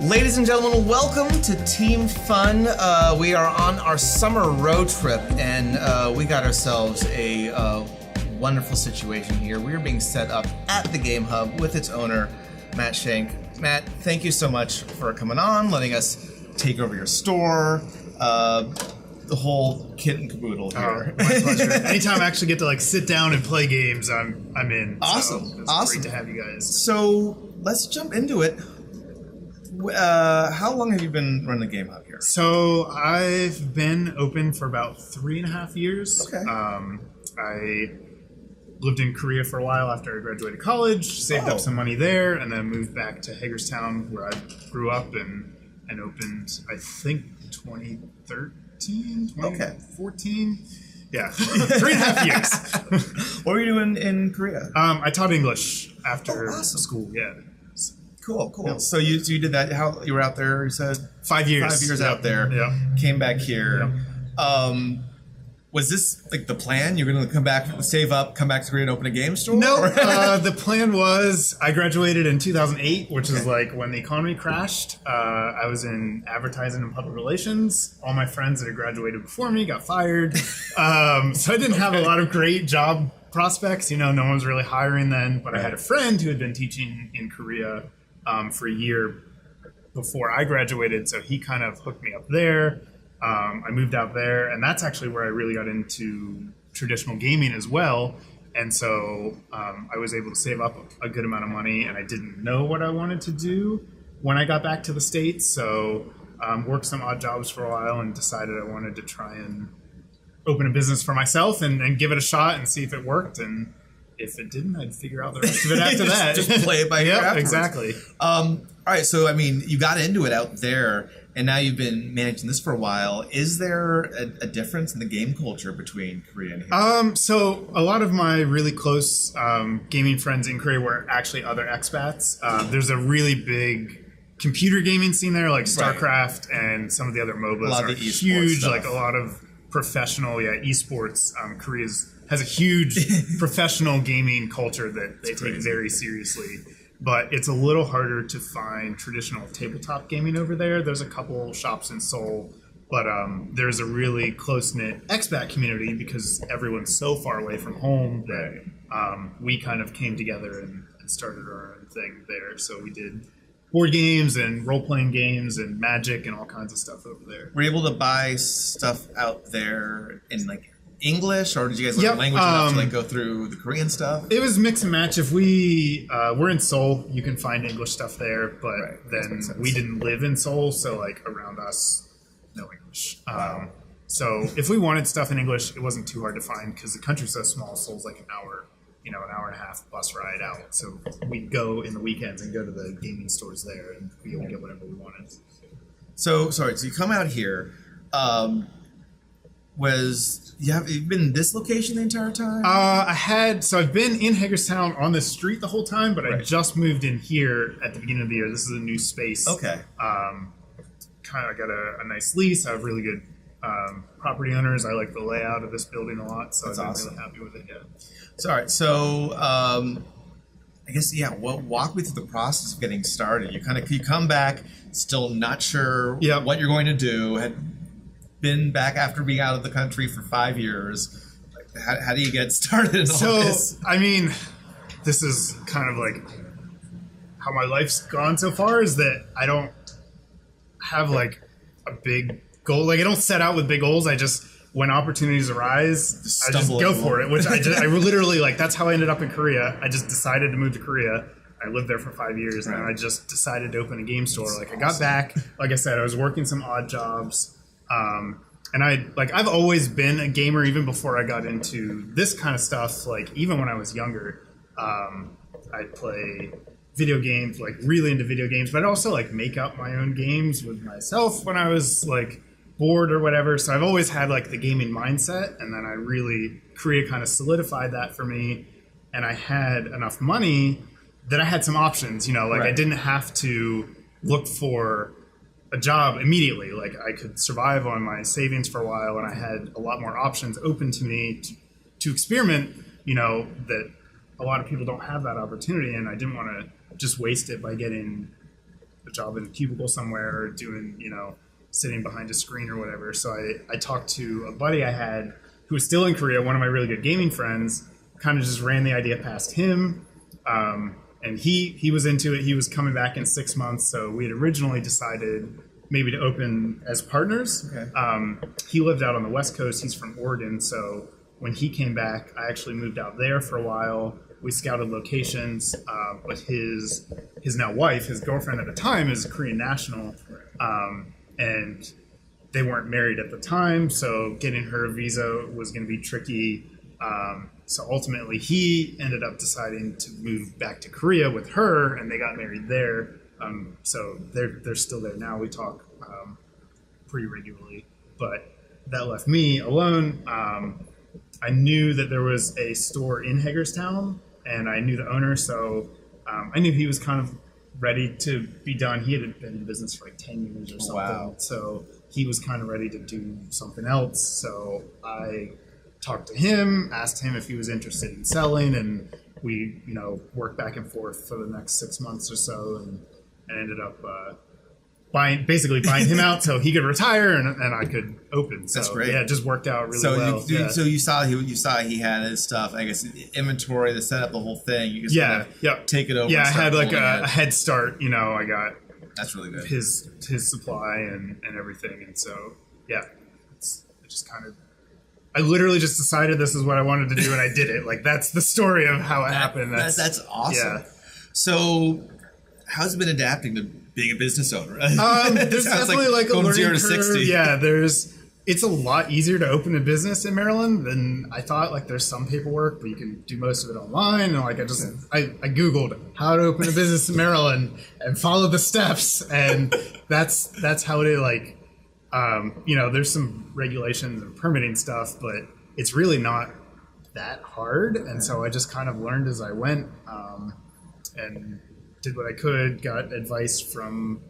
Ladies and gentlemen, welcome to Team Fun. We are on our summer road trip, and we got ourselves a wonderful situation here. We are being set up at the Game Hub with its owner, Matt Shank. Matt, thank you so much for coming on, letting us take over your store, the whole kit and caboodle here. My pleasure. Anytime I actually get to sit down and play games, I'm in. Awesome. So it's awesome. Great to have you guys. So let's jump into it. How long have you been running the Game Hub here? So I've been open for about 3.5 years. Okay. I lived in Korea for a while after I graduated college, saved up some money there, and then moved back to Hagerstown, where I grew up, and opened, I think, 2013, 2014. Okay. Yeah, 3.5 years. What were you doing in Korea? I taught English after awesome. school, yeah. Cool. Yeah. So you did that. How you were out there? You said 5 years. 5 years out there. Yeah. Came back here. Yeah. Was this the plan? You're going to come back, save up, come back to Korea and open a game store? No. The plan was I graduated in 2008, which is when the economy crashed. I was in advertising and public relations. All my friends that had graduated before me got fired, so I didn't have a lot of great job prospects. No one was really hiring then. But I had a friend who had been teaching in Korea for a year before I graduated, so he kind of hooked me up there. I moved out there, and that's actually where I really got into traditional gaming as well. And so I was able to save up a good amount of money, and I didn't know what I wanted to do when I got back to the States. So worked some odd jobs for a while and decided I wanted to try and open a business for myself and give it a shot and see if it worked. And if it didn't, I'd figure out the rest of it after that. Just play it by ear afterwards. Exactly. All right, so you got into it out there, and now you've been managing this for a while. Is there a difference in the game culture between Korea and here? So a lot of my really close gaming friends in Korea were actually other expats. There's a really big computer gaming scene there, like StarCraft and some of the other MOBAs are huge. Stuff. A lot of professional, esports. Korea has a huge professional gaming culture that they take very seriously. But it's a little harder to find traditional tabletop gaming over there. There's a couple shops in Seoul, but there's a really close-knit expat community because everyone's so far away from home that we kind of came together and started our own thing there. So we did board games and role-playing games and Magic and all kinds of stuff over there. Were you able to buy stuff out there in English, or did you guys learn language enough to go through the Korean stuff? It was mix and match. If we're in Seoul, you can find English stuff there, but then we didn't live in Seoul, so around us, no English. So if we wanted stuff in English, it wasn't too hard to find because the country's so small. Seoul's an hour, an hour and a half bus ride out. So we'd go in the weekends and go to the gaming stores there and be able to get whatever we wanted. So you come out here. You've been in this location the entire time? I've been in Hagerstown on the street the whole time, but I just moved in here at the beginning of the year. This is a new space. Okay. I got a nice lease. I have really good property owners. I like the layout of this building a lot, so I'm really happy with it. Yeah. So, all right. So, I guess, walk me through the process of getting started. You come back, still not sure what you're going to do, had been back after being out of the country for 5 years. How do you get started in all this? This is kind of how my life's gone so far, is that I don't have a big goal. I don't set out with big goals. I just, when opportunities arise, I just go for it, which I literally, that's how I ended up in Korea. I just decided to move to Korea. I lived there for 5 years, and I just decided to open a game store. I got back, like I said, I was working some odd jobs. And I've always been a gamer even before I got into this kind of stuff. Even when I was younger, I'd play video games, really into video games, but I'd also make up my own games with myself when I was bored or whatever. So I've always had the gaming mindset, and then Korea kind of solidified that for me. And I had enough money that I had some options, I didn't have to look for a job immediately. I could survive on my savings for a while, and I had a lot more options open to me to experiment, that a lot of people don't have that opportunity, and I didn't want to just waste it by getting a job in a cubicle somewhere or doing, sitting behind a screen or whatever. So I talked to a buddy I had who was still in Korea, one of my really good gaming friends, kind of just ran the idea past him. And he was into it. He was coming back in 6 months. So we had originally decided maybe to open as partners. Okay. He lived out on the West Coast. He's from Oregon. So when he came back, I actually moved out there for a while. We scouted locations, but his now wife, his girlfriend at the time, is a Korean national, and they weren't married at the time, so getting her a visa was going to be tricky. So ultimately, he ended up deciding to move back to Korea with her, and they got married there. So they're still there now. We talk pretty regularly, but that left me alone. I knew that there was a store in Hagerstown, and I knew the owner, so I knew he was kind of ready to be done. He had been in business for like 10 years or something. Wow. So he was kind of ready to do something else. So I talked to him, asked him if he was interested in selling, and we, worked back and forth for the next 6 months or so, and ended up buying him out so he could retire and I could open. So, that's great. Yeah, it just worked out really well. So you saw he had his stuff. I guess inventory, the setup, the whole thing. You just take it over. Yeah, I had like a head start. I got that's really good. His supply and everything, and so I literally just decided this is what I wanted to do, and I did it. Like that's the story of how it happened. That's awesome. Yeah. So, how's it been adapting to being a business owner? There's definitely like a learning 0 to curve. 60. Yeah, it's a lot easier to open a business in Maryland than I thought. Like there's some paperwork, but you can do most of it online. And like I Googled how to open a business in Maryland and follow the steps, and that's how it is. Like there's some regulations and permitting stuff, but it's really not that hard. And so I just kind of learned as I went, and did what I could, got advice from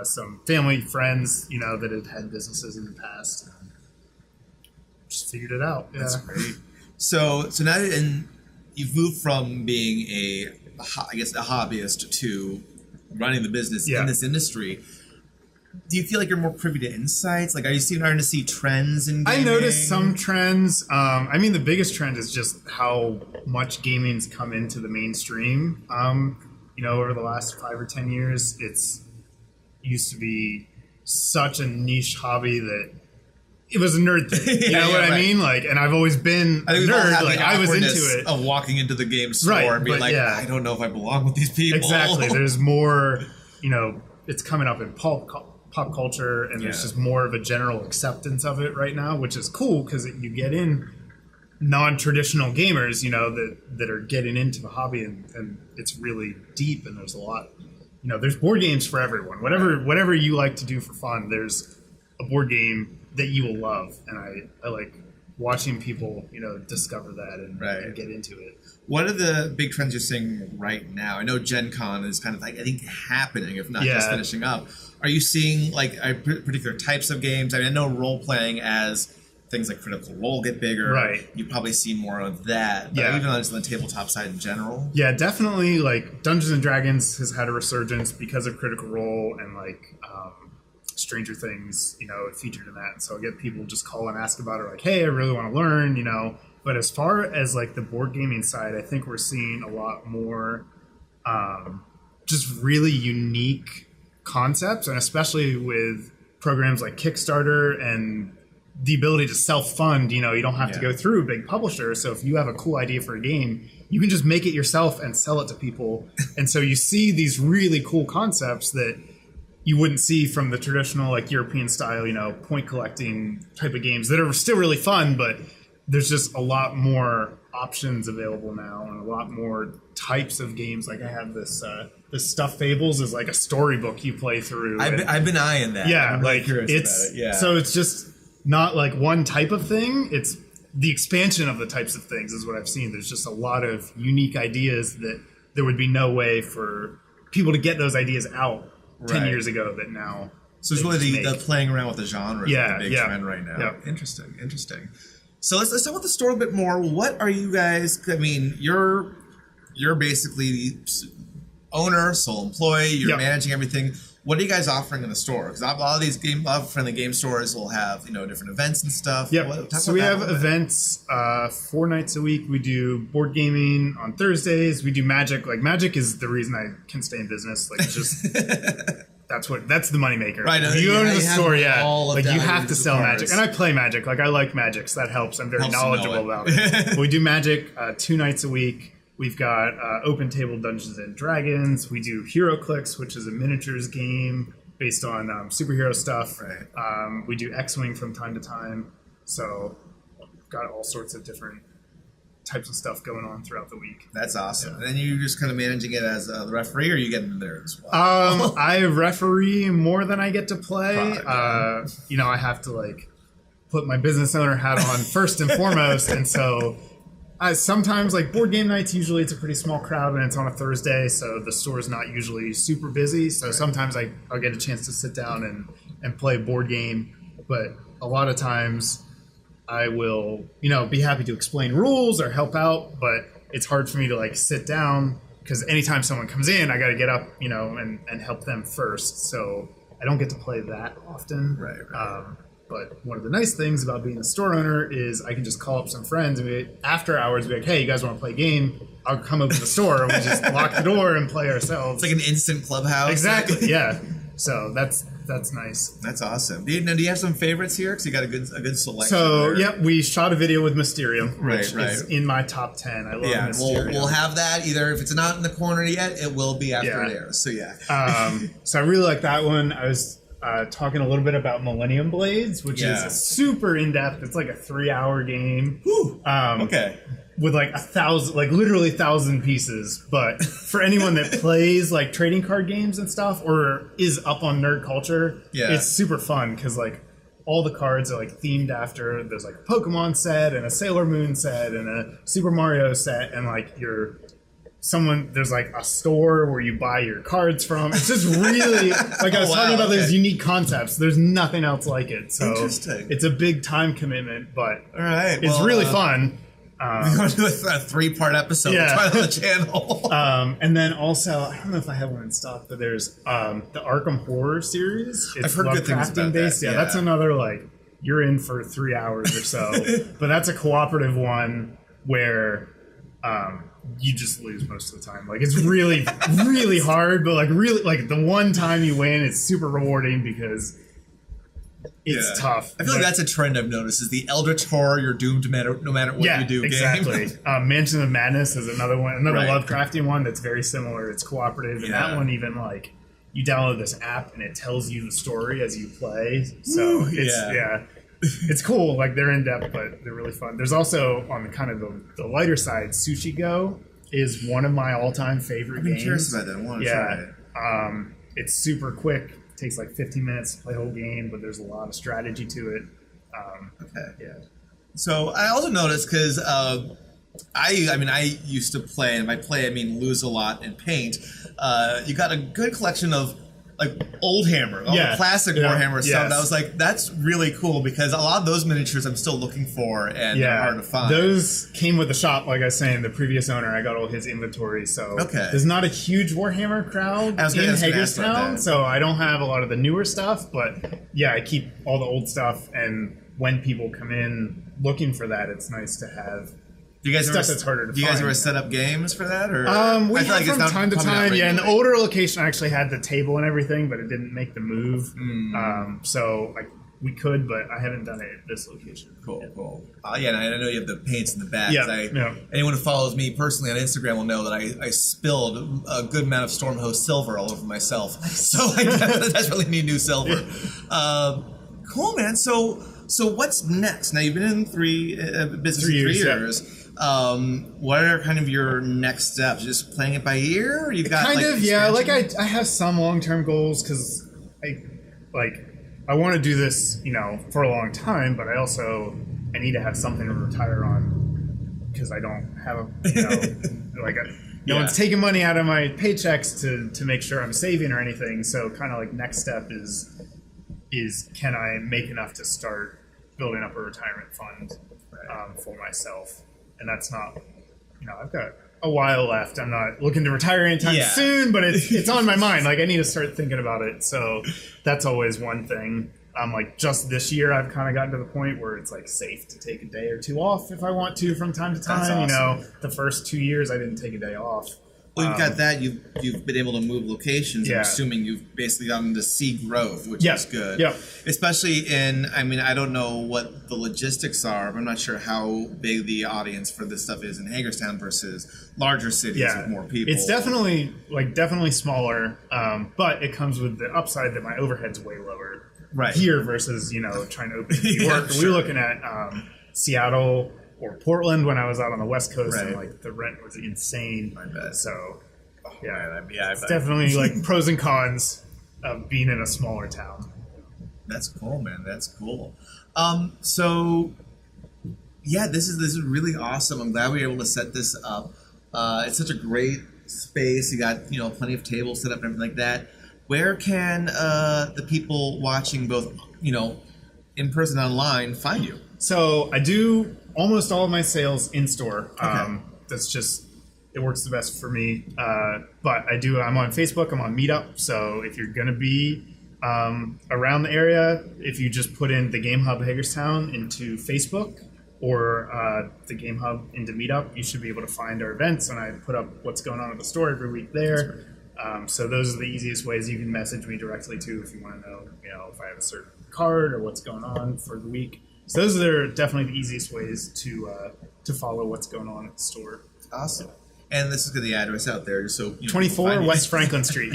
some family, friends, that had businesses in the past, and just figured it out. That's great. So now you've moved from being a hobbyist to running the business in this industry. Do you feel like you're more privy to insights? Like, are you starting to see trends in gaming? I noticed some trends. The biggest trend is just how much gaming's come into the mainstream. Over the last 5 or 10 years, it's used to be such a niche hobby that it was a nerd thing. You know what I mean? Like, and I've always been a nerd. Like, I was into it. Of walking into the game store and being like, I don't know if I belong with these people. Exactly. There's more, it's coming up in pop culture, and there's just more of a general acceptance of it right now, which is cool because you get in non-traditional gamers, that are getting into the hobby, and it's really deep, and there's a lot, there's board games for everyone. Whatever you like to do for fun, there's a board game that you will love, and I like watching people, discover that and get into it. What are the big trends you're seeing right now? I know Gen Con is kind of like, I think, happening, if not just finishing up. Are you seeing like particular types of games? I know role-playing as things like Critical Role get bigger. Right. You've probably seen more of that. But even on the tabletop side in general. Yeah, definitely. Like Dungeons and Dragons has had a resurgence because of Critical Role, and like Stranger Things, it featured in that. And so I get people just call and ask about it, like, hey, I really want to learn, But as far as like the board gaming side, I think we're seeing a lot more just really unique concepts, and especially with programs like Kickstarter and the ability to self-fund. You don't have to go through a big publisher. So if you have a cool idea for a game, you can just make it yourself and sell it to people. And so you see these really cool concepts that you wouldn't see from the traditional like European style, point collecting type of games that are still really fun, but there's just a lot more options available now, and a lot more types of games. Like I have this Stuffed Fables is like a storybook you play through. I've been eyeing that. Yeah, I'm really curious about it. Yeah. So it's just not like one type of thing. It's the expansion of the types of things is what I've seen. There's just a lot of unique ideas that there would be no way for people to get those ideas out 10 years ago that now. So it's really the playing around with the genre is the big trend right now. Yeah. Interesting. So let's talk about the store a bit more. What are you guys? I mean, you're basically owner, sole employee. You're Yep. managing everything. What are you guys offering in the store? Because a lot of these friendly game stores will have different events and stuff. Yep. So we have events 4 nights a week. We do board gaming on Thursdays. We do Magic. Like Magic is the reason I can stay in business. Like it's just that's the moneymaker. Right. If you go to the store, like you have to sell cards. Magic, and I play Magic. Like I like Magic, so that helps. I'm very Helps to know knowledgeable it. about it. But we do Magic 2 nights a week. We've got open table Dungeons and Dragons. We do Hero Clicks, which is a miniatures game based on superhero stuff. Right. We do X-Wing from time to time. So we've got all sorts of different types of stuff going on throughout the week. That's awesome. And then you're just kind of managing it as the referee, or you get into there as well? I referee more than I get to play. Probably. I have to like put my business owner hat on first and foremost, and so sometimes like board game nights, usually it's a pretty small crowd and it's on a Thursday, so the store's not usually super busy. So sometimes I'll get a chance to sit down and play a board game, but a lot of times I will, be happy to explain rules or help out, but it's hard for me to like sit down because anytime someone comes in, I got to get up, and help them first. So I don't get to play that often. Right. But one of the nice things about being a store owner is I can just call up some friends and after hours be like, hey, you guys want to play a game? I'll come over to the store and we just lock the door and play ourselves. It's like an instant clubhouse. Exactly, yeah. So that's nice. That's awesome. Do you have some favorites here? Because you got a good selection. So, there. we shot a video with Mysterium, which Right. is in my top 10. I love Mysterium. We'll have that either. If it's not in the corner yet, it will be after it airs. So, yeah. So I really like that one. I was talking a little bit about Millennium Blades, which is super in-depth. It's like a 3-hour game. Okay. With like 1,000, like literally 1,000 pieces. But for anyone that plays like trading card games and stuff or is up on nerd culture, it's super fun because like all the cards are like themed after. There's like a Pokemon set and a Sailor Moon set and a Super Mario set, and like there's like a store where you buy your cards from. It's just really like I was talking about those unique concepts. There's nothing else like it. So interesting. It's a big time commitment, but all right, it's really fun. We're going to do a 3-part episode on the channel. And then also, I don't know if I have one in stock, but there's the Arkham Horror series. It's I've heard good things about based. that. That's another like you're in for 3 hours or so. But that's a cooperative one where you just lose most of the time. Like it's really, really hard, but like really, like the one time you win, it's super rewarding because it's tough. I feel like that's a trend I've noticed: is the Eldritch Horror, you're doomed no matter what you do. Exactly. Mansion of Madness is another one, another Right. Lovecraftian one that's very similar. It's cooperative, and that one even like you download this app and it tells you the story as you play. So it's cool. Like they're in depth, but they're really fun. There's also on kind of the lighter side, Sushi Go is one of my all-time favorite games. I'm curious about that. I want to try it. It's super quick. It takes like 15 minutes to play the whole game, but there's a lot of strategy to it. So I also noticed because I used to play, and by play I mean lose a lot and paint. You got a good collection of like old Hammer, all the classic Warhammer stuff. And I was like, that's really cool because a lot of those miniatures I'm still looking for and they're hard to find. Those came with the shop, like I was saying, the previous owner, I got all his inventory. So there's not a huge Warhammer crowd in Hagerstown, so I don't have a lot of the newer stuff, but I keep all the old stuff, and when people come in looking for that, it's nice to have Do you guys stuff that's harder to find. Do you guys ever set up games for that? Or we have from time to time. Yeah, in the older location, I actually had the table and everything, but it didn't make the move. So we could, but I haven't done it at this location. Cool. And I know you have the paints in the back. Yeah. Anyone who follows me personally on Instagram will know that I spilled a good amount of Stormhost silver all over myself. So I desperately need new silver. Cool, man. So what's next? Now you've been in business 3 years. What are kind of your next steps? Just playing it by ear? Or you've got I have some long-term goals because I want to do this, for a long time, but I need to have something to retire on because I don't have no one's taking money out of my paychecks to make sure I'm saving or anything. So kind of like next step is can I make enough to start building up a retirement fund for myself? And that's not, I've got a while left. I'm not looking to retire anytime soon, but it's on my mind. Like, I need to start thinking about it. So that's always one thing. Like, just this year, I've kind of gotten to the point where it's like safe to take a day or two off if I want to from time to time. That's awesome. You know, the first 2 years I didn't take a day off. Well, you've got that. You've been able to move locations. Yeah. I'm assuming you've basically gotten to see growth, which is good. Yeah. Especially in, I mean, I don't know what the logistics are, but I'm not sure how big the audience for this stuff is in Hagerstown versus larger cities with more people. It's definitely smaller, but it comes with the upside that my overhead's way lower here versus, you know, trying to open in New York. We were looking at Seattle or Portland when I was out on the West Coast, and like the rent was insane. I bet. So, it's definitely like pros and cons of being in a smaller town. That's cool, man. That's cool. So, yeah, this is really awesome. I'm glad we were able to set this up. It's such a great space. You got, you know, plenty of tables set up and everything like that. Where can the people watching both, you know, in person and online find you? So I do almost all of my sales in store. That's just, it works the best for me. But I'm on Facebook, I'm on Meetup. So if you're going to be around the area, if you just put in the Game Hub Hagerstown into Facebook or the Game Hub into Meetup, you should be able to find our events. And I put up what's going on at the store every week there. So those are the easiest ways. You can message me directly too if you want to know, you know, if I have a certain card or what's going on for the week. So those are definitely the easiest ways to follow what's going on at the store. Awesome. And this is good, the address out there, so you know, 24 West Franklin Street.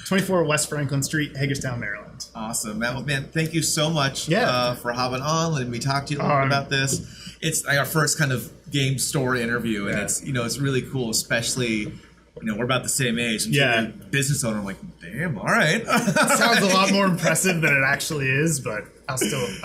24 West Franklin Street, Hagerstown, Maryland. Awesome, man. Thank you so much for hopping on, letting me talk to you a little bit about this. It's our first kind of game store interview, and it's, you know, it's really cool, especially, you know, we're about the same age. And you're a business owner, I'm like, damn, all right. It sounds a lot more impressive than it actually is, but I'll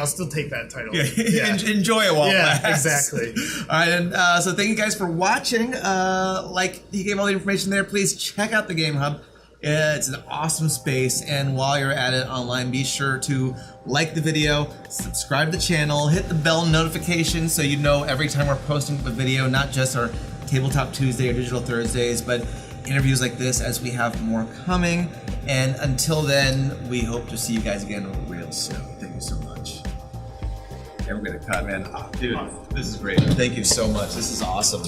still take that title. Enjoy it while it lasts. Exactly. All right, and so thank you guys for watching. Like he gave all the information there, please check out the Game Hub. It's an awesome space, and while you're at it online, be sure to like the video, subscribe to the channel, hit the bell notification so you know every time we're posting a video, not just our Tabletop Tuesday or Digital Thursdays, but interviews like this as we have more coming. And until then, we hope to see you guys again real soon. Thank you so much. Yeah, we're gonna cut, man. Dude, this is great. Thank you so much. This is awesome.